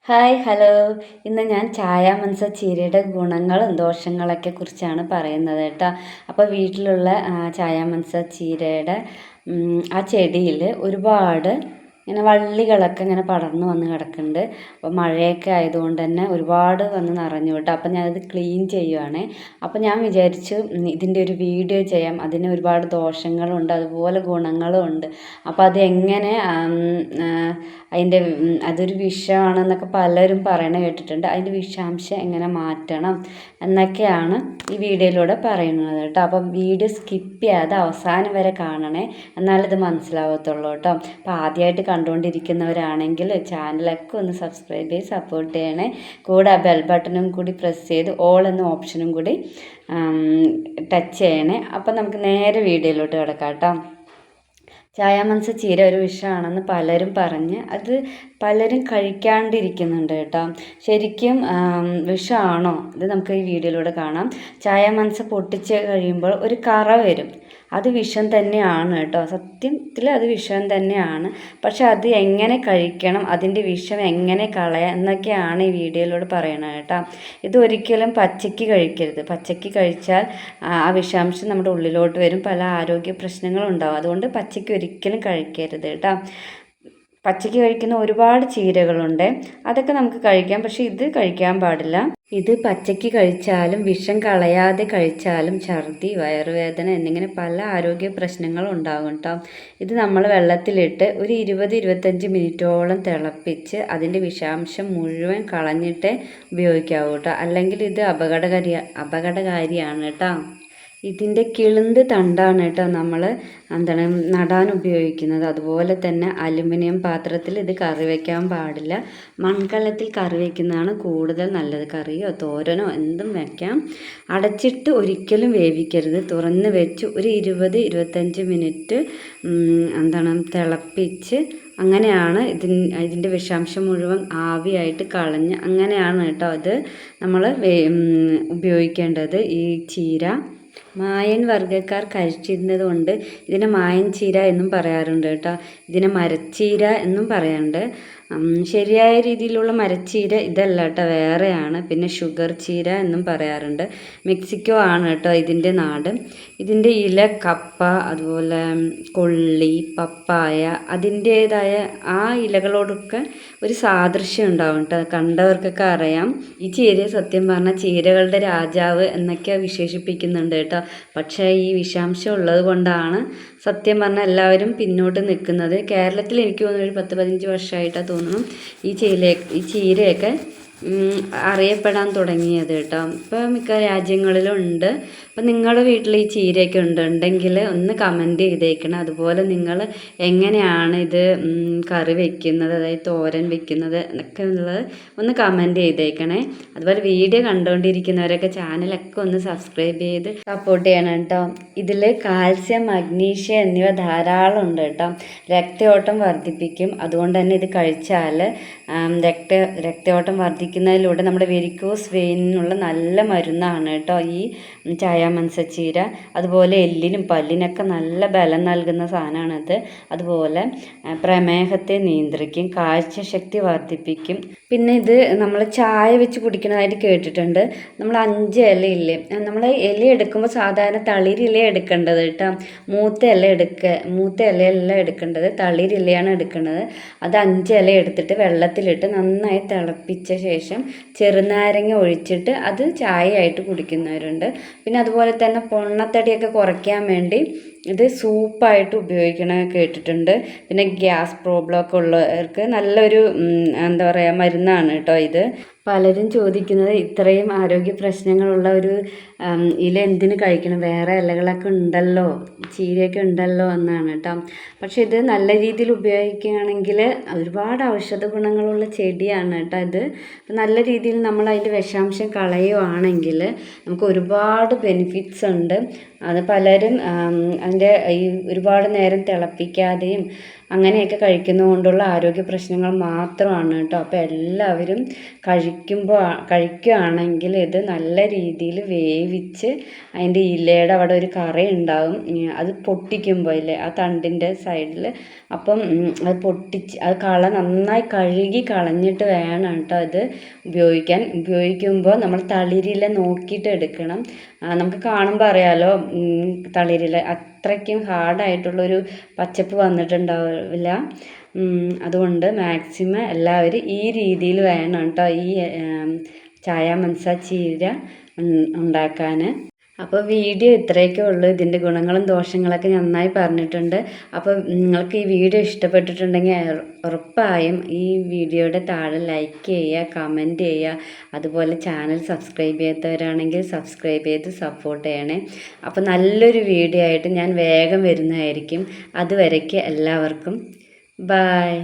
Hi hello. ഇന്ന് ഞാൻ ചായ മൻസ ചീരയുടെ ഗുണങ്ങളും ദോഷങ്ങളൊക്കെ കുറിച്ചാണ് പറയുന്നത് കേട്ടോ. അപ്പോൾ വീട്ടിലുള്ള ചായ മൻസ ചീരയുടെ ആ ചെടിയിൽ ഒരുപാട് ഇങ്ങനെ വള്ളികളൊക്കെ ഇങ്ങനെ പടർന്നു വന്ന് കിടക്കുന്നുണ്ട്. അപ്പോൾ മഴയൊക്കെ ആയതുകൊണ്ട് തന്നെ ഒരുപാട് വന്ന് നിറഞ്ഞു കേട്ടോ. അപ്പം ഞാനത് ക്ലീൻ ചെയ്യുവാണേ. അപ്പോൾ ഞാൻ വിചാരിച്ചു ഇതിൻ്റെ ഒരു വീഡിയോ ചെയ്യാം. അതിന് ഒരുപാട് ദോഷങ്ങളുണ്ട്, അതുപോലെ ഗുണങ്ങളും ഉണ്ട്. അപ്പോൾ അതെങ്ങനെ അതിൻ്റെ അതൊരു വിഷമാണെന്നൊക്കെ പലരും പറയണ കേട്ടിട്ടുണ്ട്. അതിൻ്റെ വിഷാംശം എങ്ങനെ മാറ്റണം എന്നൊക്കെയാണ് ഈ വീഡിയോയിലൂടെ പറയുന്നത് കേട്ടോ. അപ്പം വീഡിയോ സ്കിപ്പ് ചെയ്യാതെ അവസാനം വരെ കാണണേ, എന്നാലിത് മനസ്സിലാവത്തുള്ളൂ കേട്ടോ. അപ്പോൾ ആദ്യമായിട്ട് കണ്ടുകൊണ്ടിരിക്കുന്നവരാണെങ്കിൽ ചാനലൊക്കെ ഒന്ന് സബ്സ്ക്രൈബ് ചെയ്ത് സപ്പോർട്ട് ചെയ്യണേ. കൂടെ ആ ബെൽ ബട്ടണും കൂടി പ്രസ് ചെയ്ത് ഓൾ എന്ന ഓപ്ഷനും കൂടി ടച്ച് ചെയ്യണേ. അപ്പം നമുക്ക് നേരെ വീഡിയോയിലോട്ട് കിടക്കാം കേട്ടോ. ചായ മൻസ ചീര ഒരു വിഷമാണെന്ന് പലരും പറഞ്ഞ് അത് പലരും കഴിക്കാണ്ടിരിക്കുന്നുണ്ട് കേട്ടോ. ശരിക്കും വിഷമാണോ? ഇത് നമുക്ക് ഈ വീഡിയോയിലൂടെ കാണാം. ചായ മൻസ പൊട്ടിച്ച് കഴിയുമ്പോൾ ഒരു കറ വരും. അത് വിഷം തന്നെയാണ് കേട്ടോ. സത്യത്തിൽ അത് വിഷം തന്നെയാണ്. പക്ഷെ അത് എങ്ങനെ കഴിക്കണം, അതിൻ്റെ വിഷം എങ്ങനെ കളയാം എന്നൊക്കെയാണ് ഈ വീഡിയോയിലൂടെ പറയണത് കേട്ടോ. ഇതൊരിക്കലും പച്ചയ്ക്ക് കഴിക്കരുത്. പച്ചയ്ക്ക് കഴിച്ചാൽ ആ വിഷാംശം നമ്മുടെ ഉള്ളിലോട്ട് വരും, പല ആരോഗ്യ പ്രശ്നങ്ങളും ഉണ്ടാവും. അതുകൊണ്ട് പച്ചയ്ക്ക് ഒരിക്കലും കഴിക്കരുത് കേട്ടോ. പച്ചയ്ക്ക് കഴിക്കുന്ന ഒരുപാട് ചീരകളുണ്ട്, അതൊക്കെ നമുക്ക് കഴിക്കാം. പക്ഷെ ഇത് കഴിക്കാൻ പാടില്ല. ഇത് പച്ചയ്ക്ക് കഴിച്ചാലും വിഷം കളയാതെ കഴിച്ചാലും ഛർദി, വയറുവേദന എന്നിങ്ങനെ പല ആരോഗ്യ പ്രശ്നങ്ങളും ഉണ്ടാകും കേട്ടോ. ഇത് നമ്മൾ വെള്ളത്തിലിട്ട് ഒരു 20-25 മിനിറ്റോളം തിളപ്പിച്ച് അതിൻ്റെ വിഷാംശം മുഴുവൻ കളഞ്ഞിട്ടേ ഉപയോഗിക്കാവൂ കേട്ടോ. അല്ലെങ്കിൽ ഇത് അപകടകാരിയാണ് കേട്ടോ. ഇതിൻ്റെ കിളുന്ത് തണ്ടാണ് കേട്ടോ നമ്മൾ നടാൻ ഉപയോഗിക്കുന്നത്. അതുപോലെ തന്നെ അലുമിനിയം പാത്രത്തിൽ ഇത് കറി വയ്ക്കാൻ പാടില്ല. മൺകലത്തിൽ കറി വയ്ക്കുന്നതാണ് കൂടുതൽ നല്ലത്. കറിയോ തോരനോ എന്തും വയ്ക്കാം. അടച്ചിട്ട് ഒരിക്കലും വേവിക്കരുത്. തുറന്ന് വെച്ച് ഒരു 20-25 മിനിറ്റ് തിളപ്പിച്ച് അങ്ങനെയാണ് ഇതിൻ്റെ വിഷാംശം മുഴുവൻ ആവിയായിട്ട് കളഞ്ഞ് അങ്ങനെയാണ് കേട്ടോ അത് നമ്മൾ ഉപയോഗിക്കേണ്ടത്. ഈ ചീര മായൻ വർഗ്ഗക്കാർ കഴിച്ചിരുന്നത് കൊണ്ട് ഇതിനെ മായൻ ചീര എന്നും പറയാറുണ്ട് കേട്ടോ. ഇതിനെ മരച്ചീര എന്നും പറയാറുണ്ട്. ശരിയായ രീതിയിലുള്ള മരച്ചീര ഇതല്ല കേട്ടോ, വേറെയാണ്. പിന്നെ ഷുഗർ ചീര എന്നും പറയാറുണ്ട്. മെക്സിക്കോ ആണ് കേട്ടോ ഇതിൻ്റെ നാട്. ഇതിൻ്റെ ഇല, കപ്പ, അതുപോലെ കൊള്ളി, പപ്പായ, അതിൻ്റേതായ ആ ഇലകളോടൊക്കെ ഒരു സാദൃശ്യം ഉണ്ടാവും കേട്ടോ. കണ്ടവർക്കൊക്കെ അറിയാം. ഈ ചീരയെ സത്യം പറഞ്ഞാൽ ചീരകളുടെ രാജാവ് എന്നൊക്കെ വിശേഷിപ്പിക്കുന്നുണ്ട് കേട്ടോ. പക്ഷേ ഈ വിഷാംശം ഉള്ളത് കൊണ്ടാണ് സത്യം പറഞ്ഞാൽ എല്ലാവരും പിന്നോട്ട് നിൽക്കുന്നത്. കേരളത്തിൽ എനിക്ക് തോന്നുന്നു ഒരു 10-15 വർഷമായിട്ടാണ് തോന്നുന്നു ഈ ചീരയൊക്കെ അറിയപ്പെടാൻ തുടങ്ങിയത് കേട്ടോ. ഇപ്പോൾ മിക്ക രാജ്യങ്ങളിലും ഉണ്ട്. അപ്പം നിങ്ങളുടെ വീട്ടിൽ ഈ ചീരയൊക്കെ ഉണ്ടെങ്കിൽ ഒന്ന് കമൻറ്റ് ചെയ്തേക്കണം. അതുപോലെ നിങ്ങൾ എങ്ങനെയാണ് ഇത് കറി വയ്ക്കുന്നത്, അതായത് തോരൻ വയ്ക്കുന്നത് എന്നൊക്കെ ഉള്ളത് ഒന്ന് കമൻറ്റ് ചെയ്തേക്കണേ. അതുപോലെ വീഡിയോ കണ്ടുകൊണ്ടിരിക്കുന്നവരൊക്കെ ചാനലൊക്കെ ഒന്ന് സബ്സ്ക്രൈബ് ചെയ്ത് സപ്പോർട്ട് ചെയ്യണം കേട്ടോ. ഇതിൽ കാൽസ്യം, മഗ്നീഷ്യം എന്നിവ ധാരാളം ഉണ്ട് കേട്ടോ. രക്തയോട്ടം വർദ്ധിപ്പിക്കും. അതുകൊണ്ട് തന്നെ ഇത് കഴിച്ചാൽ രക്തയോട്ടം വർദ്ധിക്കുന്നതിലൂടെ നമ്മുടെ വെരിക്കോസ് വെയിനുള്ള നല്ല മരുന്നാണ് കേട്ടോ ഈ ചായ മൻസ ചീര. അതുപോലെ എല്ലിനും പല്ലിനൊക്കെ നല്ല ബലം നൽകുന്ന സാധനമാണത്. അതുപോലെ പ്രമേഹത്തെ നിയന്ത്രിക്കും, കാഴ്ചശക്തി വർദ്ധിപ്പിക്കും. പിന്നെ ഇത് നമ്മൾ ചായ വെച്ച് കുടിക്കുന്നതായിട്ട് കേട്ടിട്ടുണ്ട്. നമ്മൾ 5 ഇലയില്ലേ, നമ്മൾ ഇല എടുക്കുമ്പോൾ സാധാരണ തളിരില എടുക്കേണ്ടത് കേട്ടോ. മൂത്ത ഇലയല്ല എടുക്കേണ്ടത്, തളിരിലയാണ് എടുക്കേണ്ടത്. അത് 5 ഇല എടുത്തിട്ട് വെള്ളത്തിലിട്ട് നന്നായി തിളപ്പിച്ച ശേഷം ചെറുനാരങ്ങ ഒഴിച്ചിട്ട് അത് ചായയായിട്ട് കുടിക്കുന്നവരുണ്ട്. പിന്നെ അതുപോലെ തന്നെ പൊണ്ണത്തടിയൊക്കെ കുറയ്ക്കാൻ വേണ്ടി ഇത് സൂപ്പായിട്ട് ഉപയോഗിക്കണ കേട്ടിട്ടുണ്ട്. പിന്നെ ഗ്യാസ് പ്രോബ്ലം ഒക്കെ ഉള്ളവർക്ക് നല്ലൊരു മരുന്നാണ് കേട്ടോ ഇത്. പലരും ചോദിക്കുന്നത് ഇത്രയും ആരോഗ്യ പ്രശ്നങ്ങളുള്ള ഒരു ഇല എന്തിന് കഴിക്കണം, വേറെ ഇലകളൊക്കെ ഉണ്ടല്ലോ, ചീരയൊക്കെ ഉണ്ടല്ലോ എന്നാണ് കേട്ടോ. പക്ഷെ ഇത് നല്ല രീതിയിൽ ഉപയോഗിക്കുകയാണെങ്കിൽ ഒരുപാട് ഔഷധ ഗുണങ്ങളുള്ള ചെടിയാണ് കേട്ടോ ഇത്. നല്ല രീതിയിൽ നമ്മൾ അതിൻ്റെ വിഷാംശം കളയുകയാണെങ്കിൽ നമുക്ക് ഒരുപാട് ബെനിഫിറ്റ്സ് ഉണ്ട്. അത് പലരും അതിൻ്റെ ഈ ഒരുപാട് നേരം തിളപ്പിക്കാതെയും അങ്ങനെയൊക്കെ കഴിക്കുന്നതുകൊണ്ടുള്ള ആരോഗ്യ പ്രശ്നങ്ങൾ മാത്രമാണ് കേട്ടോ. അപ്പോൾ എല്ലാവരും കഴിക്കുകയാണെങ്കിൽ ഇത് നല്ല രീതിയിൽ വേവിച്ച് അതിൻ്റെ ഇലയുടെ അവിടെ ഒരു കറ ഉണ്ടാവും, അത് പൊട്ടിക്കുമ്പോൾ ഇല്ലേ ആ തണ്ടിൻ്റെ സൈഡിൽ, അപ്പം അത് പൊട്ടിച്ച് അത് നന്നായി കഴുകി കളഞ്ഞിട്ട് വേണം കേട്ടോ അത് ഉപയോഗിക്കുമ്പോൾ നമ്മൾ തളിരില നോക്കിയിട്ട് എടുക്കണം. നമുക്ക് കാണുമ്പോൾ അറിയാലോ തളിരില അത്രയ്ക്കും ഹാർഡായിട്ടുള്ളൊരു പച്ചപ്പ് വന്നിട്ടുണ്ടാവില്ല. അതുകൊണ്ട് മാക്സിമം എല്ലാവരും ഈ രീതിയിൽ വേണം കേട്ടോ ഈ ചായ മനസ്സ ചീര ഉണ്ടാക്കാൻ. അപ്പോൾ വീഡിയോ ഇത്രയൊക്കെ ഉള്ളൂ. ഇതിൻ്റെ ഗുണങ്ങളും ദോഷങ്ങളൊക്കെ നന്നായി പറഞ്ഞിട്ടുണ്ട്. അപ്പോൾ നിങ്ങൾക്ക് ഈ വീഡിയോ ഇഷ്ടപ്പെട്ടിട്ടുണ്ടെങ്കിൽ ഉറപ്പായും ഈ വീഡിയോയുടെ താഴെ ലൈക്ക് ചെയ്യുക, കമൻറ്റ് ചെയ്യുക. അതുപോലെ ചാനൽ സബ്സ്ക്രൈബ് ചെയ്യാത്തവരാണെങ്കിൽ സബ്സ്ക്രൈബ് ചെയ്ത് സപ്പോർട്ട് ചെയ്യണേ. അപ്പോൾ നല്ലൊരു വീഡിയോ ആയിട്ട് ഞാൻ വേഗം വരുന്നതായിരിക്കും. അതുവരയ്ക്ക് എല്ലാവർക്കും ബായ്.